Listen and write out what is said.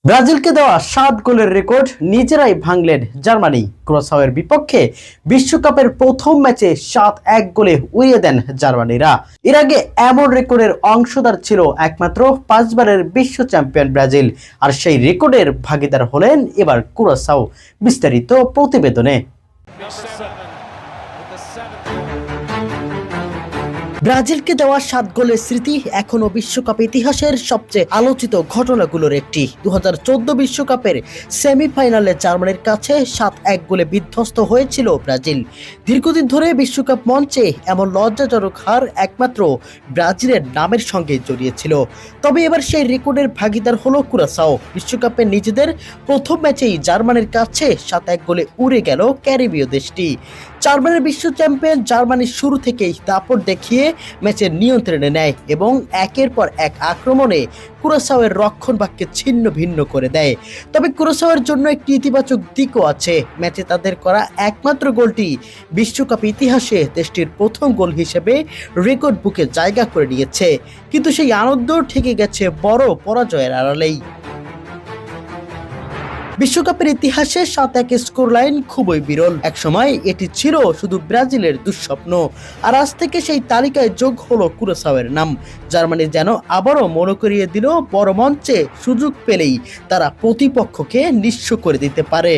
ব্রাজিলকে দেওয়া 7 গোলের রেকর্ড নিজেরাই ভাঙলেন জার্মানি। ক্রোয়েশিয়ার বিপক্ষে বিশ্বকাপের প্রথম ম্যাচে 7-1 গোলে উড়িয়ে দেন জার্মানিরা। এর আগে এমন রেকর্ডের অংশীদার ছিল একমাত্র 5 বারের বিশ্ব চ্যাম্পিয়ন ব্রাজিল, আর সেই রেকর্ডের ভাগিদার হলেন এবার ক্রোয়েশিয়া। বিস্তারিত প্রতিবেদনে। ব্রাজিলকে দেওয়া 7 গোলের স্মৃতি এখনো বিশ্বকাপ ইতিহাসের সবচেয়ে আলোচিত ঘটনাগুলোর একটি। 2014 বিশ্বকাপের সেমিফাইনালে জার্মানির কাছে 7-1 গোলে বিধ্বস্ত হয়েছিল ব্রাজিল। দীর্ঘদিন ধরে বিশ্বকাপ মঞ্চে এমন লজ্জাজনক হার একমাত্র ব্রাজিলের নামের সঙ্গে জড়িয়েছিল। তবে এবার সেই রেকর্ডের ভাগিদার হলো ক্রোয়েশিয়া। বিশ্বকাপে নিজেদের প্রথম ম্যাচেই জার্মানির কাছে 7-1 গোলে উড়ে গেল ক্যারিবীয় দেশটি। 4 বারের বিশ্ব চ্যাম্পিয়ন জার্মানি শুরু থেকেই দাপট দেখিয়ে ম্যাচের নিয়ন্ত্রণে নেয় এবং একের পর এক আক্রমণে ক্রোয়েশিয়ার রক্ষণভাগকে ছিন্ন ভিন্ন করে দেয়। তবে ক্রোয়েশিয়ার জন্য একটি ইতিবাচক দিকও আছে। ম্যাচে তাদের করা একমাত্র গোলটি বিশ্বকাপ ইতিহাসে দেশটির প্রথম গোল হিসেবে রেকর্ড বুকে জায়গা করে নিয়েছে। কিন্তু সেই আনন্দ ঠেকে গেছে বড় পরাজয়ের আড়ালেই। বিশ্বকাপের ইতিহাসে 7-1 স্কোর লাইন খুবই বিরল। একসময় এটি ছিল শুধু ব্রাজিলের দুঃস্বপ্ন, আর আজ থেকে সেই তালিকায় যোগ হলো ক্রোয়েশিয়ার নাম। জার্মানি যেন আবারও মনে করিয়ে দিল বড় মঞ্চে সুযোগ পেলেই তারা প্রতিপক্ষকে নিঃস্ব করে দিতে পারে।